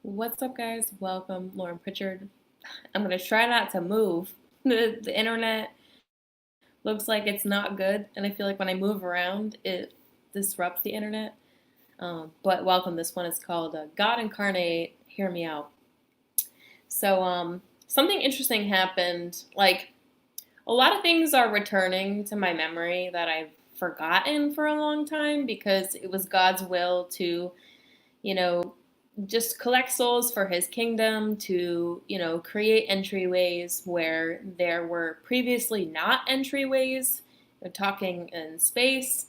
What's up, guys? Welcome, Lauren Pritchard. I'm gonna try not to move. The internet looks like it's not good, and I feel like when I move around, it disrupts the internet. But welcome. This one is called God Incarnate. Hear me out. Something interesting happened. Like a lot of things are returning to my memory that I've forgotten for a long time because it was God's will to, you know, just collect souls for his kingdom to, create entryways where there were previously not entryways. We're talking in space.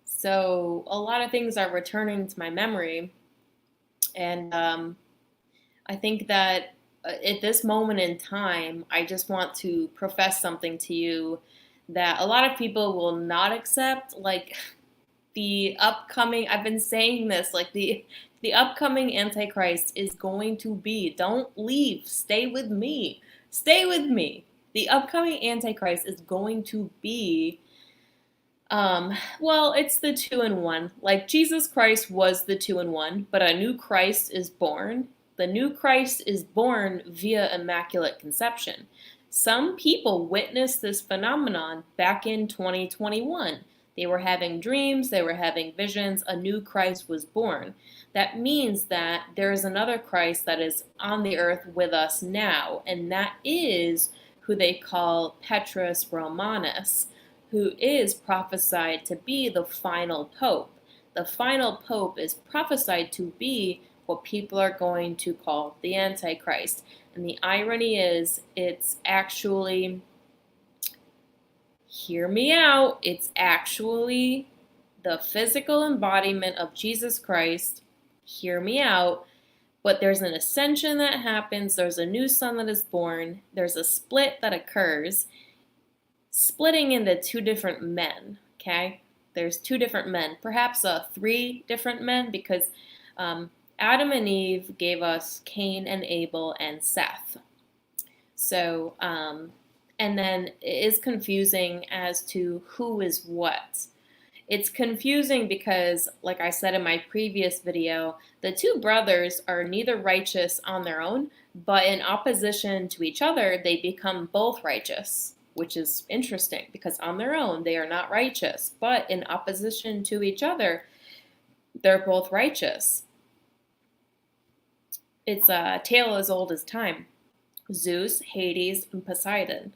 So a lot of things are returning to my memory. And I think that at this moment in time, I just want to profess something to you that a lot of people will not accept. Like the upcoming, I've been saying this, like the upcoming Antichrist is going to be, don't leave, stay with me. Stay with me. The upcoming Antichrist is going to be it's the two in one. Like Jesus Christ was the two in one, but a new Christ is born. The new Christ is born via Immaculate Conception. Some people witnessed this phenomenon back in 2021. They were having dreams, they were having visions, a new Christ was born. That means that there is another Christ that is on the earth with us now, and that is who they call Petrus Romanus, who is prophesied to be the final pope. The final pope is prophesied to be what people are going to call the Antichrist. And the irony is, it's actually, hear me out, it's actually the physical embodiment of Jesus Christ. Hear me out. But there's an ascension that happens, there's a new son that is born, there's a split that occurs, splitting into two different men, okay? There's two different men, perhaps three different men, because Adam and Eve gave us Cain and Abel and Seth. So, and then it is confusing as to who is what. It's confusing because, like I said in my previous video, the two brothers are neither righteous on their own, but in opposition to each other, they become both righteous, which is interesting because on their own, they are not righteous, but in opposition to each other, they're both righteous. It's a tale as old as time. Zeus, Hades, and Poseidon.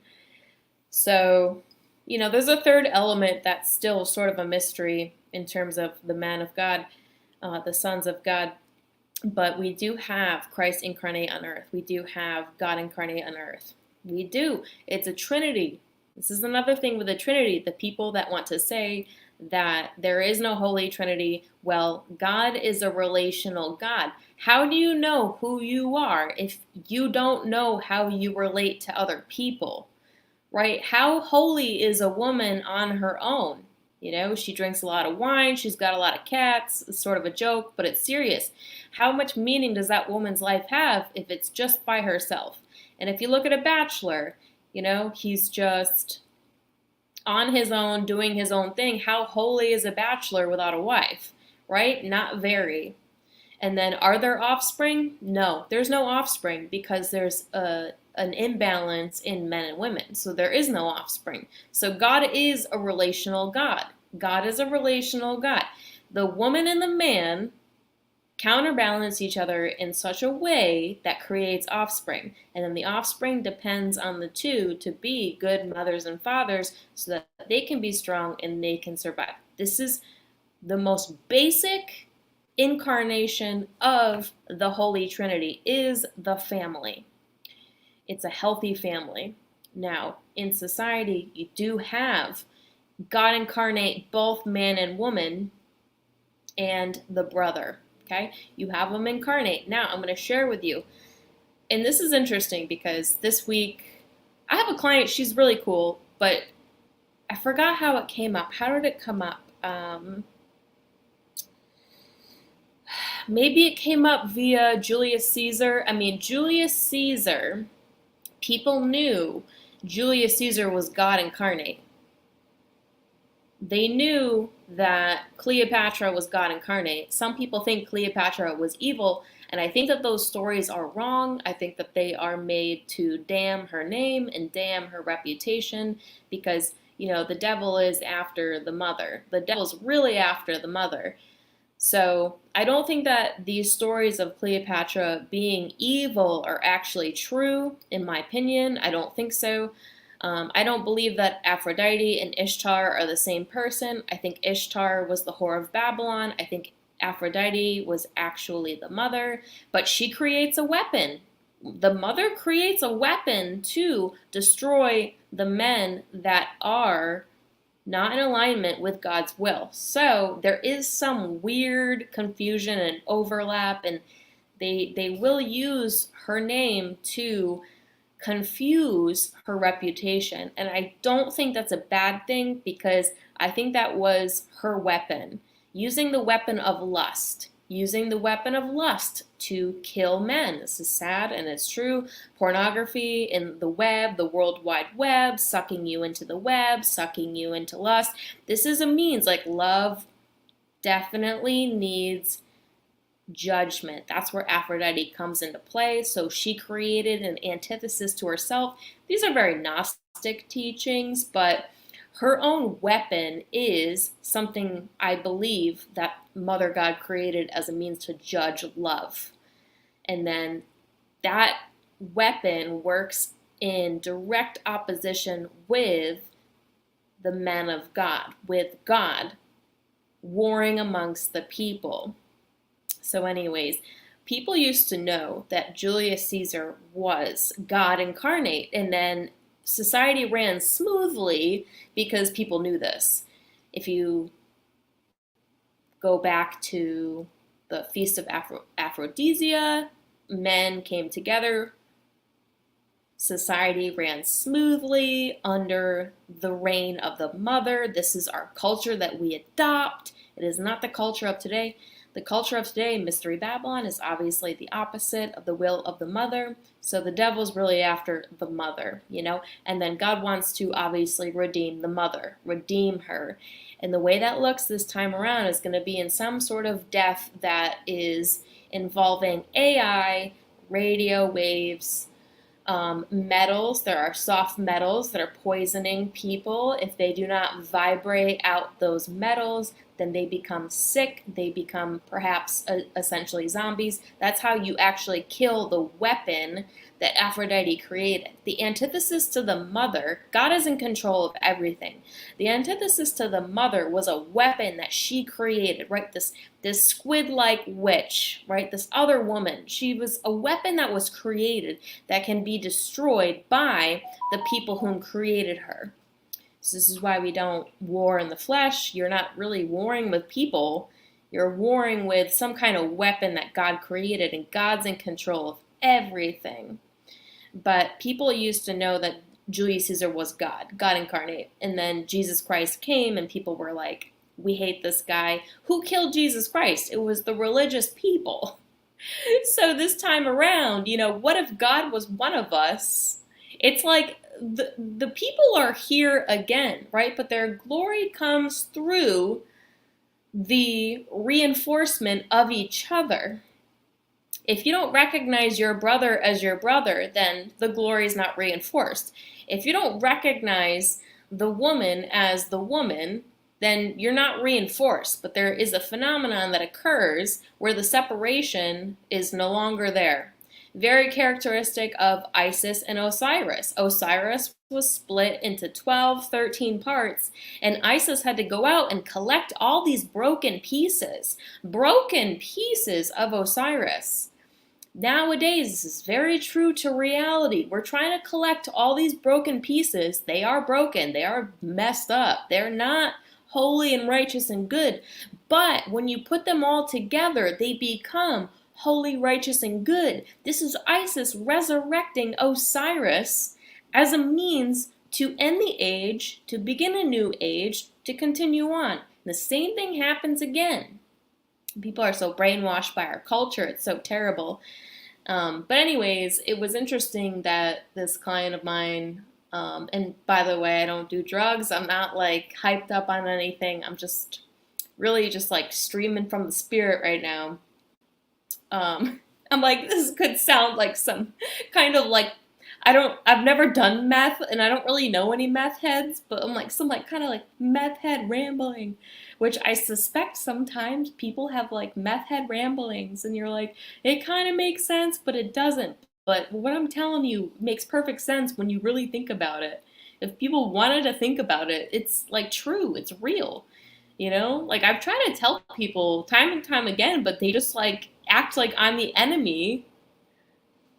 So, there's a third element that's still sort of a mystery in terms of the man of God, the sons of God. But we do have Christ incarnate on earth. We do have God incarnate on earth. We do. It's a trinity. This is another thing with the Trinity. The people that want to say that there is no Holy Trinity, well, God is a relational God. How do you know who you are if you don't know how you relate to other people? Right? How holy is a woman on her own? She drinks a lot of wine, she's got a lot of cats, it's sort of a joke, but it's serious. How much meaning does that woman's life have if it's just by herself? And if you look at a bachelor, he's just on his own, doing his own thing. How holy is a bachelor without a wife, right? Not very. And then are there offspring? No, there's no offspring because there's an imbalance in men and women. So there is no offspring. So God is a relational God. God is a relational God. The woman and the man counterbalance each other in such a way that creates offspring. And then the offspring depends on the two to be good mothers and fathers so that they can be strong and they can survive. This is the most basic incarnation of the Holy Trinity, is the family. It's a healthy family. Now, in society, you do have God incarnate both man and woman and the brother. Okay, you have them incarnate. Now, I'm going to share with you, and this is interesting because this week I have a client. She's really cool, but I forgot how it came up. How did it come up? Maybe it came up via Julius Caesar. Julius Caesar, people knew Julius Caesar was God incarnate. They knew that Cleopatra was God incarnate. Some people think Cleopatra was evil, and I think that those stories are wrong. I think that they are made to damn her name and damn her reputation because, the devil is after the mother. The devil's really after the mother. So I don't think that these stories of Cleopatra being evil are actually true, in my opinion. I don't think so. I don't believe that Aphrodite and Ishtar are the same person. I think Ishtar was the whore of Babylon. I think Aphrodite was actually the mother, but she creates a weapon. The mother creates a weapon to destroy the men that are not in alignment with God's will. So there is some weird confusion and overlap, and they will use her name to confuse her reputation. And I don't think that's a bad thing because I think that was her weapon. Using the weapon of lust. Using the weapon of lust to kill men. This is sad and it's true. Pornography in the web, the World Wide Web, sucking you into the web, sucking you into lust. This is a means. Like, love definitely needs judgment. That's where Aphrodite comes into play. So she created an antithesis to herself. These are very Gnostic teachings, but her own weapon is something I believe that Mother God created as a means to judge love. And then that weapon works in direct opposition with the men of God, with God warring amongst the people. So anyways, people used to know that Julius Caesar was God incarnate, and then society ran smoothly because people knew this. If you go back to the Feast of Aphrodisia, men came together, society ran smoothly under the reign of the mother. This is our culture that we adopt. It is not the culture of today. The culture of today, Mystery Babylon, is obviously the opposite of the will of the mother. So the devil's really after the mother, and then God wants to obviously redeem the mother, redeem her. And the way that looks this time around is going to be in some sort of death that is involving AI, radio waves, metals. There are soft metals that are poisoning people. If they do not vibrate out those metals, then they become sick. They become perhaps essentially zombies. That's how you actually kill the weapon that Aphrodite created. The antithesis to the mother, God is in control of everything. The antithesis to the mother was a weapon that she created, right? This squid-like witch, right? This other woman. She was a weapon that was created that can be destroyed by the people whom created her. So this is why we don't war in the flesh. You're not really warring with people. You're warring with some kind of weapon that God created, and God's in control of everything. But people used to know that Julius Caesar was God, God incarnate. And then Jesus Christ came and people were like, we hate this guy. Who killed Jesus Christ? It was the religious people. So this time around, what if God was one of us? It's like the people are here again, right? But their glory comes through the reinforcement of each other. If you don't recognize your brother as your brother, then the glory is not reinforced. If you don't recognize the woman as the woman, then you're not reinforced. But there is a phenomenon that occurs where the separation is no longer there. Very characteristic of Isis and Osiris. Osiris was split into 12, 13 parts, and Isis had to go out and collect all these broken pieces of Osiris. Nowadays, this is very true to reality. We're trying to collect all these broken pieces. They are broken. They are messed up. They're not holy and righteous and good. But when you put them all together, they become holy, righteous, and good. This is Isis resurrecting Osiris as a means to end the age, to begin a new age, to continue on. The same thing happens again. People are so brainwashed by our culture. It's so terrible. But anyways, it was interesting that this client of mine, and by the way, I don't do drugs. I'm not like hyped up on anything. I'm just really just like streaming from the spirit right now. Um, I'm like, this could sound like some kind of like, I've never done meth and I don't really know any meth heads, but I'm like, some like kind of like meth head rambling, which I suspect sometimes people have like meth head ramblings and you're like, it kind of makes sense, but it doesn't. But what I'm telling you makes perfect sense when you really think about it. If people wanted to think about it, it's like true, it's real. Like I've tried to tell people time and time again, but they just like act like I'm the enemy.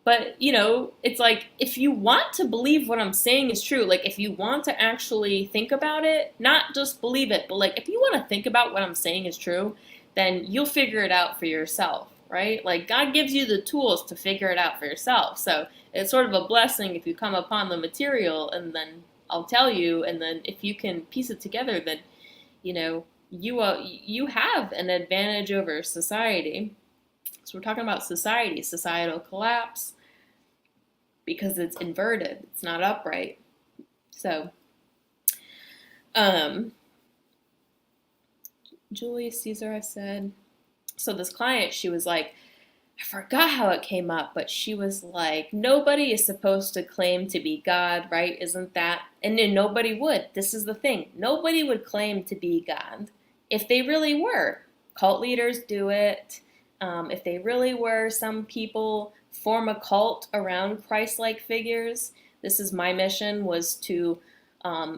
But, it's like if you want to believe what I'm saying is true, like if you want to actually think about it, not just believe it, but like if you want to think about what I'm saying is true, then you'll figure it out for yourself, right? Like God gives you the tools to figure it out for yourself. So it's sort of a blessing if you come upon the material and then I'll tell you, and then if you can piece it together, then you have an advantage over society. So we're talking about society, societal collapse, because it's inverted. It's not upright. So, Julius Caesar, I said. So this client, she was like, I forgot how it came up, but she was like, nobody is supposed to claim to be God, right? Isn't that? And then nobody would. This is the thing. Nobody would claim to be God if they really were. Cult leaders do it. If they really were, some people form a cult around Christ-like figures. This is my mission, was to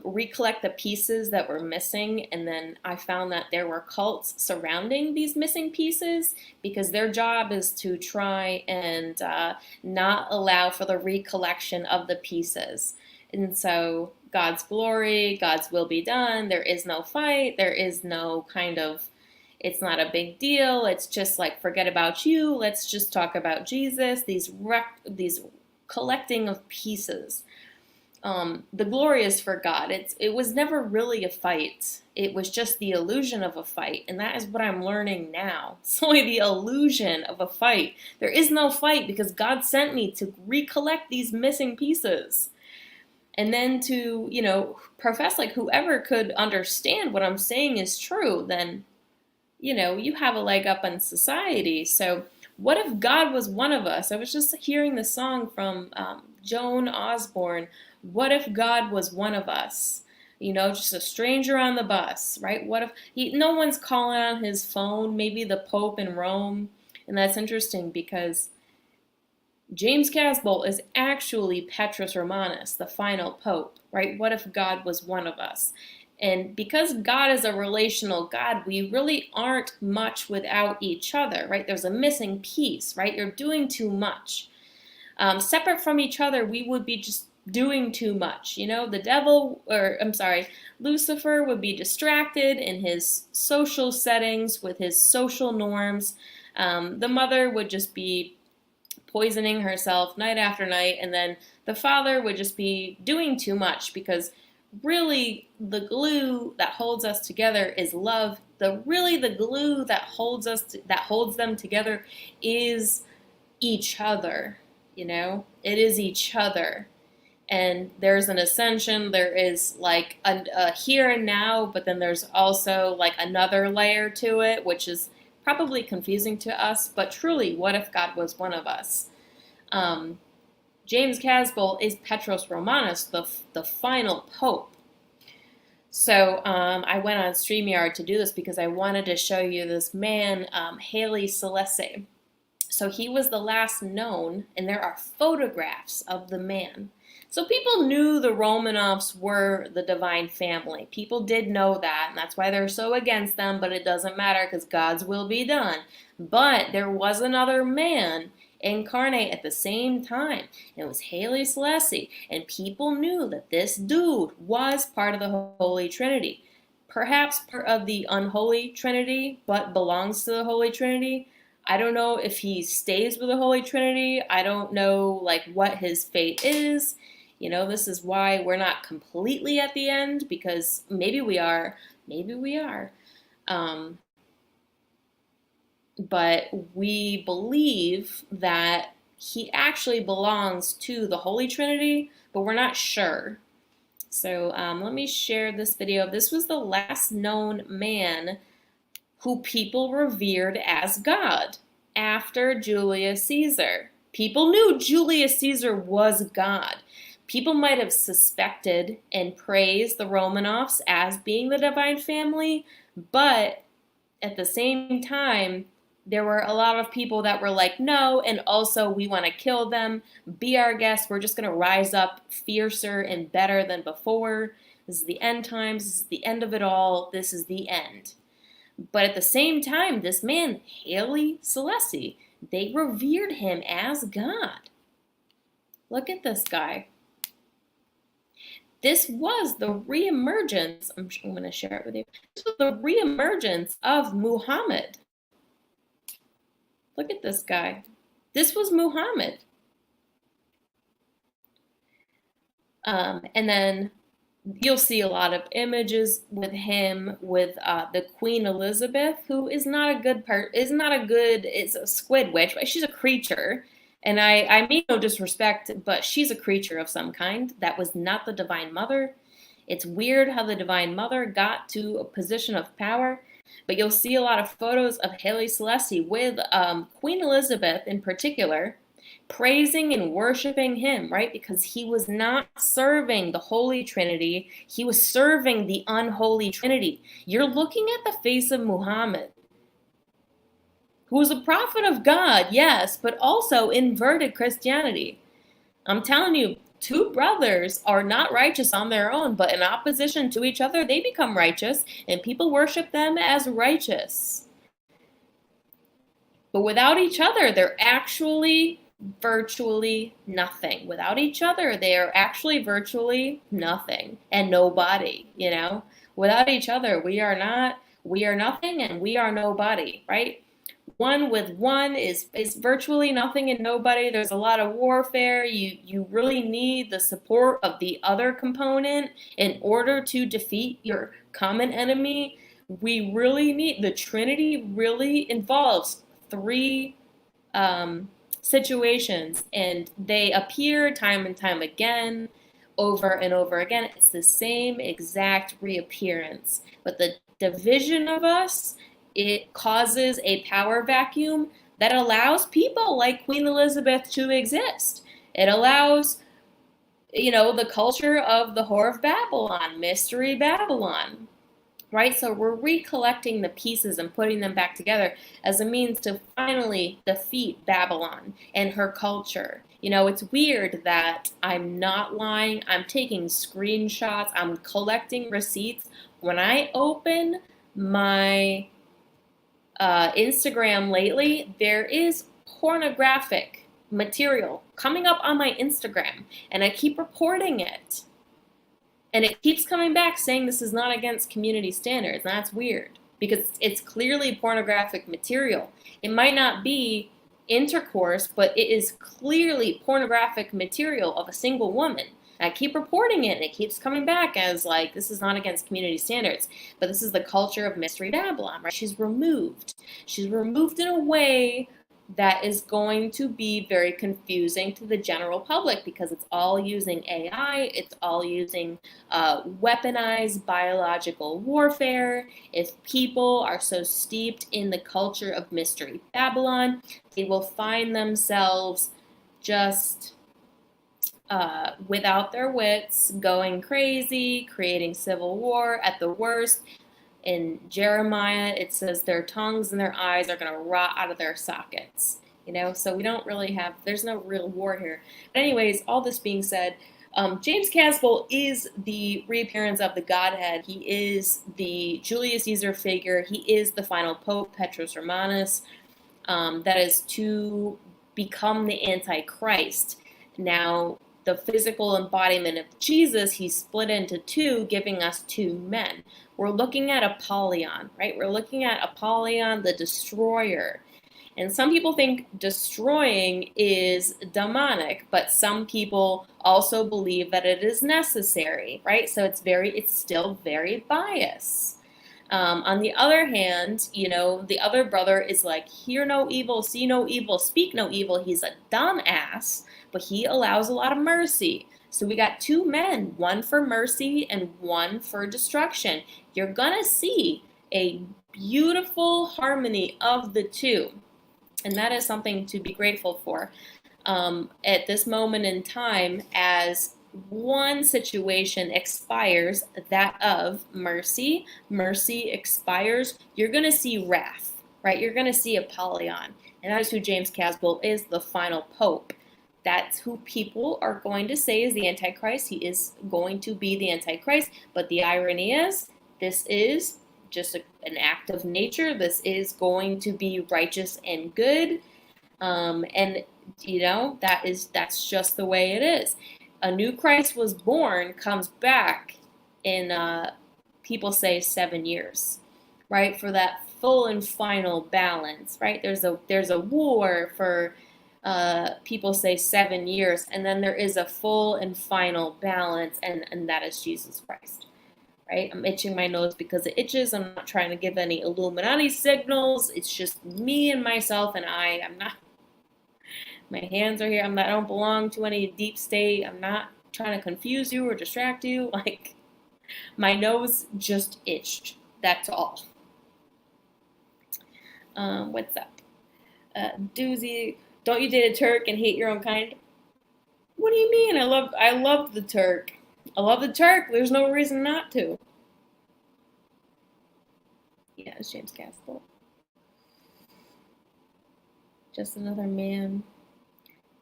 recollect the pieces that were missing, and then I found that there were cults surrounding these missing pieces because their job is to try and not allow for the recollection of the pieces. And so God's glory, God's will be done. There is no fight. There is no kind of, it's not a big deal. It's just like, forget about you. Let's just talk about Jesus. These collecting of pieces. The glory is for God. It was never really a fight. It was just the illusion of a fight. And that is what I'm learning now. It's only the illusion of a fight. There is no fight because God sent me to recollect these missing pieces. And then to, profess like whoever could understand what I'm saying is true, then you have a leg up on society. So what if God was one of us? I was just hearing the song from Joan Osborne, what if God was one of us? Just a stranger on the bus, right? What if no one's calling on his phone, maybe the Pope in Rome? And that's interesting because James Casbolt is actually Petrus Romanus, the final Pope, right? What if God was one of us? And because God is a relational God, we really aren't much without each other, right? There's a missing piece, right? You're doing too much. Separate from each other, we would be just doing too much. The devil, Lucifer would be distracted in his social settings with his social norms. The mother would just be poisoning herself night after night, and then the father would just be doing too much because really the glue that holds us together is love. The glue that holds them together is each other. It is each other. And there's an ascension, there is like a here and now, but then there's also like another layer to it, which is probably confusing to us, but truly, what if God was one of us? James Casbolt is Petrus Romanus, the final pope. So I went on StreamYard to do this because I wanted to show you this man, Haile Selassie. So he was the last known, and there are photographs of the man. So people knew the Romanovs were the divine family. People did know that, and that's why they're so against them, but it doesn't matter because God's will be done. But there was another man incarnate at the same time. It was Haile Selassie, and people knew that this dude was part of the Holy Trinity. Perhaps part of the unholy Trinity, but belongs to the Holy Trinity. I don't know if he stays with the Holy Trinity. I don't know like what his fate is. This is why we're not completely at the end, because maybe we are, maybe we are. But we believe that he actually belongs to the Holy Trinity, but we're not sure. So let me share this video. This was the last known man who people revered as God after Julius Caesar. People knew Julius Caesar was God. People might have suspected and praised the Romanovs as being the divine family, but at the same time, there were a lot of people that were like, no, and also we want to kill them, be our guests, we're just going to rise up fiercer and better than before. This is the end times, this is the end of it all, this is the end. But at the same time, this man, Haile Selassie, they revered him as God. Look at this guy. This was the reemergence, I'm going to share it with you. This was the reemergence of Muhammad. Look at this guy. This was Muhammad. And then you'll see a lot of images with him with the Queen Elizabeth, who is not a good is a squid witch, but she's a creature. And I mean no disrespect, but she's a creature of some kind. That was not the Divine Mother. It's weird how the Divine Mother got to a position of power, but you'll see a lot of photos of Haile Selassie with Queen Elizabeth in particular, praising and worshiping him, right? Because he was not serving the Holy Trinity, he was serving the unholy Trinity. You're looking at the face of Muhammad, who was a prophet of God, yes, but also inverted Christianity. I'm telling you, two brothers are not righteous on their own, but in opposition to each other, they become righteous, and people worship them as righteous. But without each other, they're actually virtually nothing. Without each other, they are actually virtually nothing and nobody, you know? Without each other, we are nothing and we are nobody, right? One with one is virtually nothing and nobody. There's a lot of warfare. You really need the support of the other component in order to defeat your common enemy. We really need, the Trinity really involves three situations, and they appear time and time again, over and over again. It's the same exact reappearance, but the division of us, it causes a power vacuum that allows people like Queen Elizabeth to exist. It allows, the culture of the Whore of Babylon, Mystery Babylon, right? So we're recollecting the pieces and putting them back together as a means to finally defeat Babylon and her culture. It's weird that I'm not lying. I'm taking screenshots. I'm collecting receipts. When I open my Instagram lately, there is pornographic material coming up on my Instagram, and I keep reporting it. And it keeps coming back saying this is not against community standards. And that's weird because it's clearly pornographic material. It might not be intercourse, but it is clearly pornographic material of a single woman. And I keep reporting it, and it keeps coming back as like, this is not against community standards, but this is the culture of Mystery Babylon, right? She's removed. She's removed in a way that is going to be very confusing to the general public because it's all using AI, it's all using weaponized biological warfare. If people are so steeped in the culture of Mystery Babylon, they will find themselves just without their wits, going crazy, creating civil war at the worst. In Jeremiah, it says their tongues and their eyes are going to rot out of their sockets. So we don't really have, there's no real war here. But anyways, all this being said, James Casbolt is the reappearance of the Godhead. He is the Julius Caesar figure. He is the final Pope, Petrus Romanus, that is to become the Antichrist. Now, the physical embodiment of Jesus, he's split into two, giving us two men. We're looking at Apollyon, right? We're looking at Apollyon, the destroyer. And some people think destroying is demonic, but some people also believe that it is necessary, right? So it's still very biased. On the other hand, the other brother is like, hear no evil, see no evil, speak no evil. He's a dumbass, but he allows a lot of mercy. So we got two men, one for mercy and one for destruction. You're gonna see a beautiful harmony of the two. And that is something to be grateful for. At this moment in time, as one situation expires, that of mercy, mercy expires, you're going to see wrath, right? You're going to see Apollyon. And that is who James Casbolt is, the final pope. That's who people are going to say is the Antichrist. He is going to be the Antichrist. But the irony is, this is just an act of nature. This is going to be righteous and good. And that's just the way it is. A new Christ was born, comes back in people say 7 years, right? For that full and final balance, right? There's a war for people say 7 years, and then there is a full and final balance, and that is Jesus Christ. Right? I'm itching my nose because it itches. I'm not trying to give any Illuminati signals. It's just me and myself, and I'm not. My hands are here. I don't belong to any deep state. I'm not trying to confuse you or distract you. Like, my nose just itched. That's all. What's up? Doozy, don't you date a Turk and hate your own kind? What do you mean? I love the Turk. I love the Turk. There's no reason not to. Yeah, it's James Casbolt. Just another man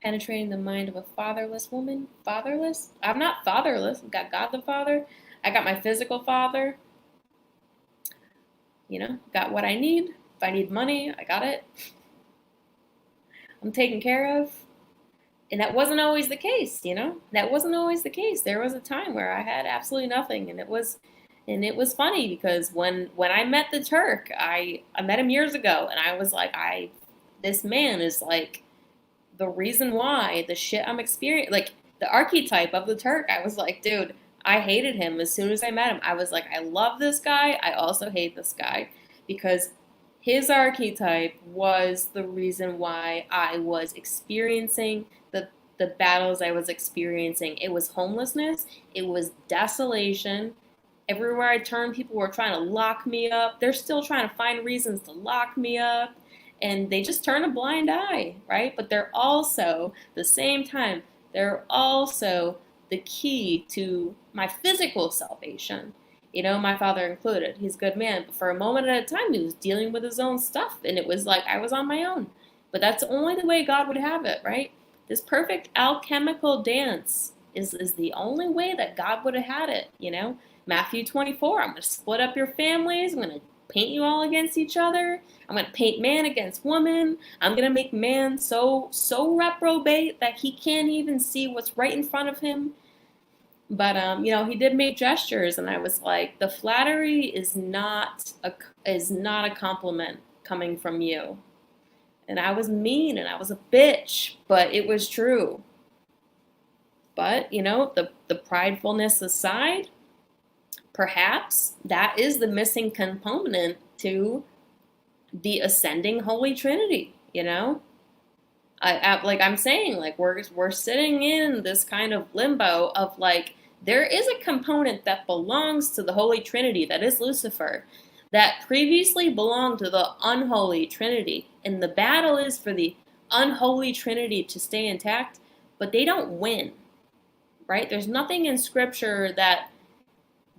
penetrating the mind of a fatherless woman. Fatherless? I'm not fatherless. I've got God the Father. I got my physical father. Got what I need. If I need money, I got it. I'm taken care of. And that wasn't always the case, That wasn't always the case. There was a time where I had absolutely nothing, and it was funny because when I met the Turk, I met him years ago, and I was like, this man is like the reason why the shit I'm experiencing, like the archetype of the Turk. I was like, dude, I hated him as soon as I met him. I was like, I love this guy. I also hate this guy because his archetype was the reason why I was experiencing the battles I was experiencing. It was homelessness. It was desolation. Everywhere I turned, people were trying to lock me up. They're still trying to find reasons to lock me up. And they just turn a blind eye, right? But they're also, at the same time, they're also the key to my physical salvation. My father included. He's a good man. But for a moment at a time, he was dealing with his own stuff. And it was like I was on my own. But that's only the way God would have it, right? This perfect alchemical dance is the only way that God would have had it, Matthew 24, I'm going to split up your families. I'm going to paint you all against each other. I'm going to paint man against woman. I'm going to make man so reprobate that he can't even see what's right in front of him. But, he did make gestures, and I was like, the flattery is not a compliment coming from you. And I was mean, and I was a bitch, but it was true. But, the pridefulness aside, perhaps that is the missing component to the ascending Holy Trinity, I'm saying, like, we're sitting in this kind of limbo of, like, there is a component that belongs to the Holy Trinity, that is Lucifer, that previously belonged to the unholy Trinity. And the battle is for the unholy Trinity to stay intact, but they don't win, right? There's nothing in Scripture that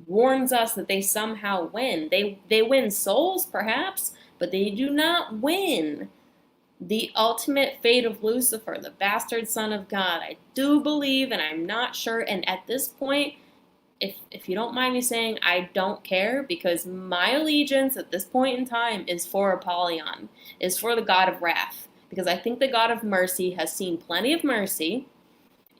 warns us that they somehow win. They win souls, perhaps, but they do not win the ultimate fate of Lucifer, the bastard son of God. I do believe, and I'm not sure, and at this point, if you don't mind me saying, I don't care, because my allegiance at this point in time is for Apollyon, is for the God of wrath, because I think the God of mercy has seen plenty of mercy,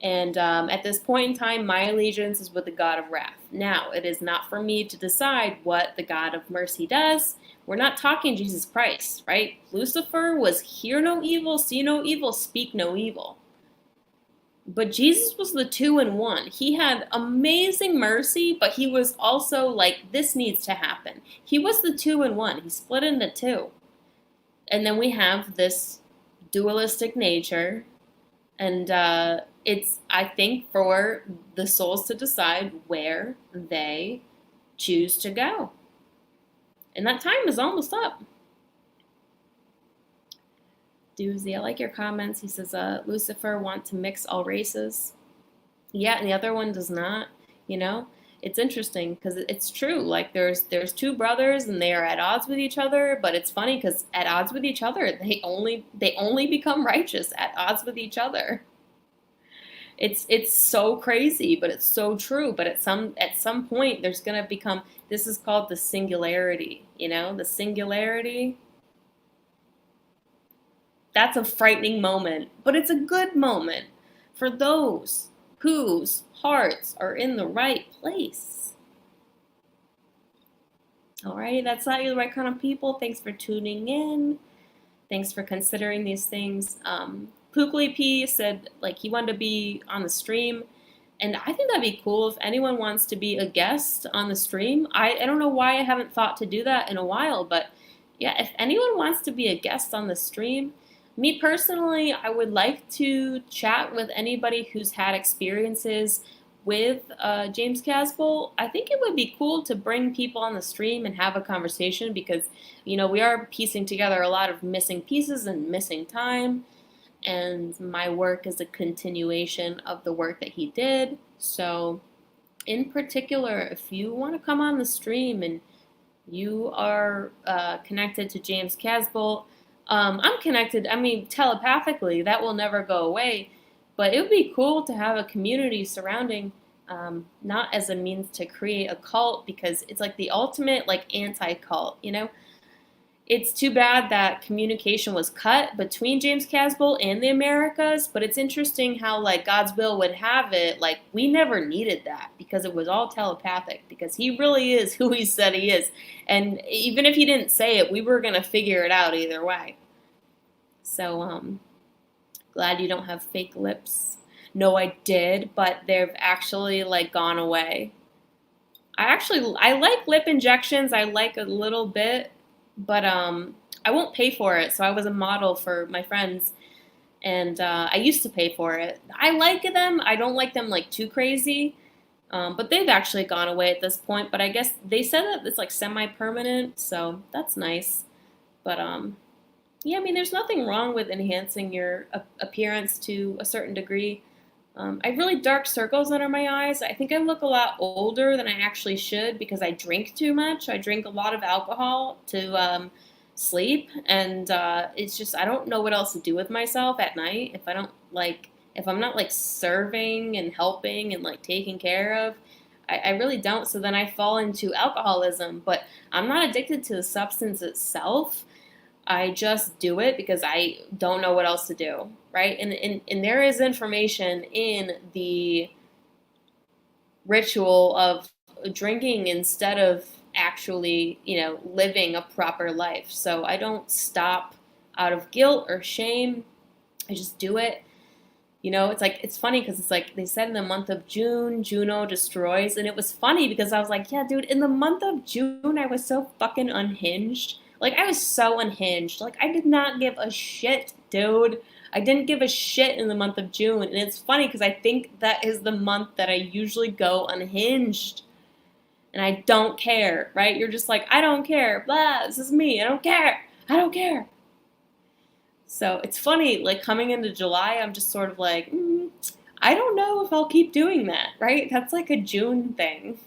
and at this point in time, my allegiance is with the God of wrath. Now, it is not for me to decide what the God of mercy does. We're not talking Jesus Christ, right? Lucifer was hear no evil, see no evil, speak no evil. But Jesus was the 2-in-1. He had amazing mercy, but he was also like, this needs to happen. He was the 2-in-1. He split into two. And then we have this dualistic nature. And it's, I think, for the souls to decide where they choose to go. And that time is almost up. Doozy, I like your comments. He says, Lucifer want to mix all races. Yeah, and the other one does not. You know, it's interesting because it's true. Like there's two brothers and they are at odds with each other. But it's funny because at odds with each other, they only become righteous at odds with each other. It's so crazy, but it's so true. But at some point, there's gonna become. This is called the singularity. You know, the singularity. That's a frightening moment, but it's a good moment for those whose hearts are in the right place. Alrighty, that's not you, the right kind of people. Thanks for tuning in. Thanks for considering these things. Pukli P said like he wanted to be on the stream, and I think that'd be cool if anyone wants to be a guest on the stream. I don't know why I haven't thought to do that in a while, but yeah, if anyone wants to be a guest on the stream, me personally, I would like to chat with anybody who's had experiences with James Casbolt. I think it would be cool to bring people on the stream and have a conversation because, we are piecing together a lot of missing pieces and missing time. And my work is a continuation of the work that he did. So, in particular, if you want to come on the stream and you are connected to James Casbolt, I'm connected, telepathically, that will never go away. But it would be cool to have a community surrounding, not as a means to create a cult, because it's like the ultimate like anti-cult. It's too bad that communication was cut between James Casbolt and the Americas, but it's interesting how like God's will would have it, like we never needed that because it was all telepathic, because he really is who he said he is. And even if he didn't say it, we were going to figure it out either way. So, glad you don't have fake lips. No, I did, but they've actually like gone away. I like lip injections. I like a little bit, but I won't pay for it. So I was a model for my friends, and I used to pay for it. I like them. I don't like them like too crazy, but they've actually gone away at this point. But I guess they said that it's like semi-permanent, so that's nice. But yeah, there's nothing wrong with enhancing your appearance to a certain degree. I have really dark circles under my eyes. I think I look a lot older than I actually should because I drink too much. I drink a lot of alcohol to sleep, and it's just I don't know what else to do with myself at night if I'm not like serving and helping and like taking care of. I really don't. So then I fall into alcoholism, but I'm not addicted to the substance itself. I just do it because I don't know what else to do, right? And there is information in the ritual of drinking instead of actually, living a proper life. So I don't stop out of guilt or shame. I just do it. It's funny because it's like they said in the month of June, Juno destroys. And it was funny because I was like, yeah, dude, in the month of June, I was so fucking unhinged. Like, I was so unhinged. Like, I did not give a shit, dude. I didn't give a shit in the month of June. And it's funny because I think that is the month that I usually go unhinged. And I don't care, right? You're just like, I don't care. Blah, this is me. I don't care. I don't care. So it's funny, like coming into July, I'm just sort of like, I don't know if I'll keep doing that, right? That's like a June thing,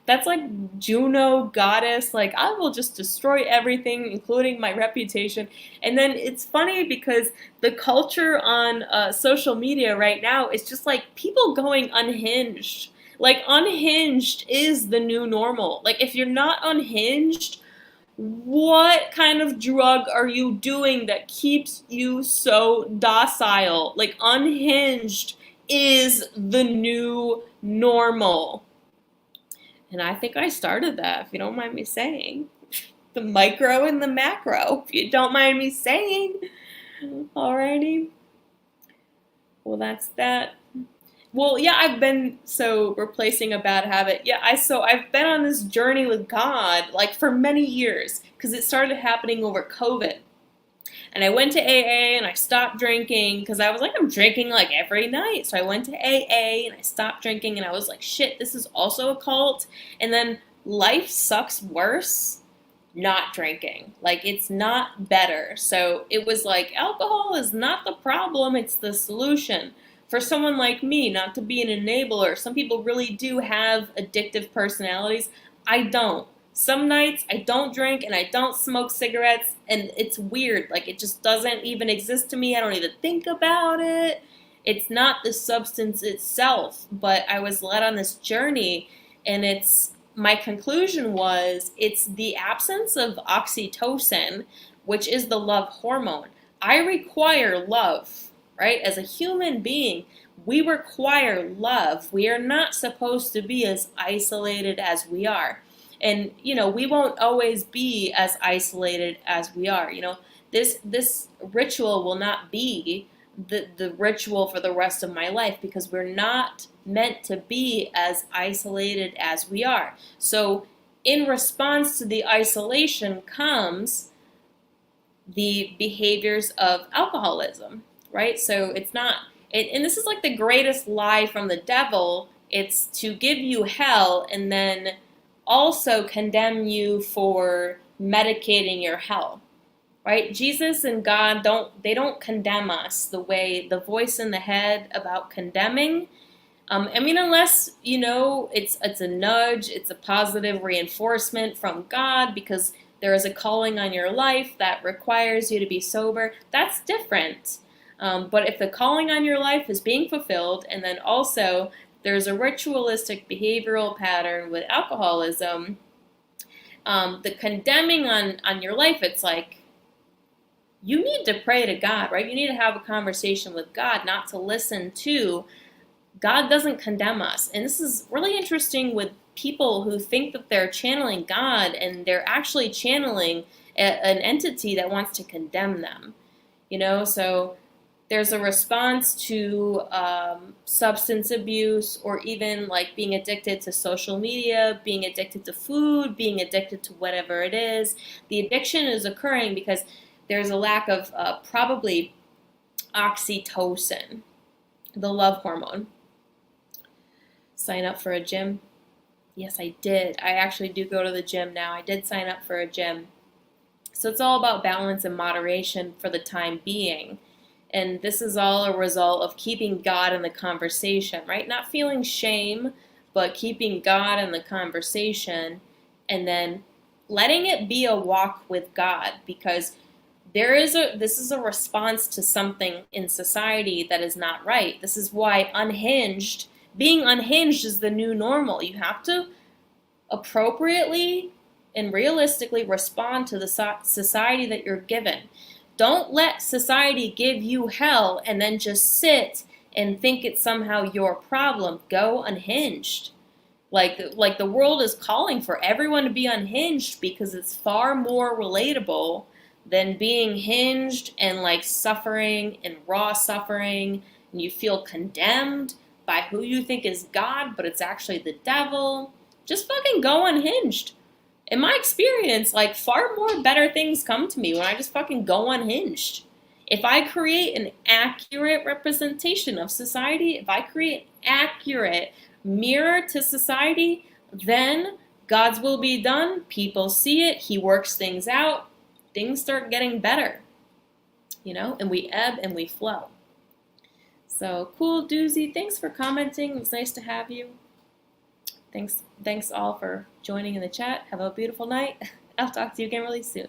That's like Juno goddess, like I will just destroy everything, including my reputation. And then it's funny because the culture on social media right now is just like people going unhinged. Like unhinged is the new normal. Like if you're not unhinged, what kind of drug are you doing that keeps you so docile? Like unhinged is the new normal. And I think I started that, if you don't mind me saying. The micro and the macro, if you don't mind me saying. Alrighty. Well, that's that. Well, yeah, I've been replacing a bad habit. Yeah, I've been on this journey with God like for many years because it started happening over COVID. And I went to AA and I stopped drinking because I was like, I'm drinking like every night. So I went to AA and I stopped drinking and I was like, shit, this is also a cult. And then life sucks worse not drinking. Like, it's not better. So it was like, alcohol is not the problem, it's the solution. For someone like me, not to be an enabler, some people really do have addictive personalities. I don't. Some nights I don't drink and I don't smoke cigarettes, and it's weird. Like, it just doesn't even exist to me. I don't even think about it. It's not the substance itself, but I was led on this journey, and my conclusion was it's the absence of oxytocin, which is the love hormone. I require love, right? As a human being, we require love. We are not supposed to be as isolated as we are. And, we won't always be as isolated as we are. This ritual will not be the ritual for the rest of my life, because we're not meant to be as isolated as we are. So in response to the isolation comes the behaviors of alcoholism, right? So it's not, and this is like the greatest lie from the devil. It's to give you hell and then also condemn you for medicating your hell. Right? Jesus and God don't condemn us the way the voice in the head about condemning. Unless, it's a nudge, it's a positive reinforcement from God because there is a calling on your life that requires you to be sober, that's different. But if the calling on your life is being fulfilled, and then also there's a ritualistic behavioral pattern with alcoholism, the condemning on your life, it's like, you need to pray to God, right? You need to have a conversation with God, not to listen to. God doesn't condemn us. And this is really interesting with people who think that they're channeling God, and they're actually channeling an entity that wants to condemn them. So there's a response to substance abuse, or even like being addicted to social media, being addicted to food, being addicted to whatever it is. The addiction is occurring because there's a lack of probably oxytocin, the love hormone. Sign up for a gym? Yes, I did. I actually do go to the gym now. I did sign up for a gym. So it's all about balance and moderation for the time being. And this is all a result of keeping God in the conversation, right? Not feeling shame, but keeping God in the conversation, and then letting it be a walk with God, because this is a response to something in society that is not right. This is why being unhinged is the new normal. You have to appropriately and realistically respond to the society that you're given. Don't let society give you hell and then just sit and think it's somehow your problem. Go unhinged. Like the world is calling for everyone to be unhinged, because it's far more relatable than being hinged and like suffering and raw suffering, and you feel condemned by who you think is God, but it's actually the devil. Just fucking go unhinged. In my experience, like, far more better things come to me when I just fucking go unhinged. If I create an accurate representation of society, if I create an accurate mirror to society, then God's will be done. People see it. He works things out. Things start getting better, and we ebb and we flow. So cool, Doozy. Thanks for commenting. It was nice to have you. Thanks all for joining in the chat. Have a beautiful night. I'll talk to you again really soon.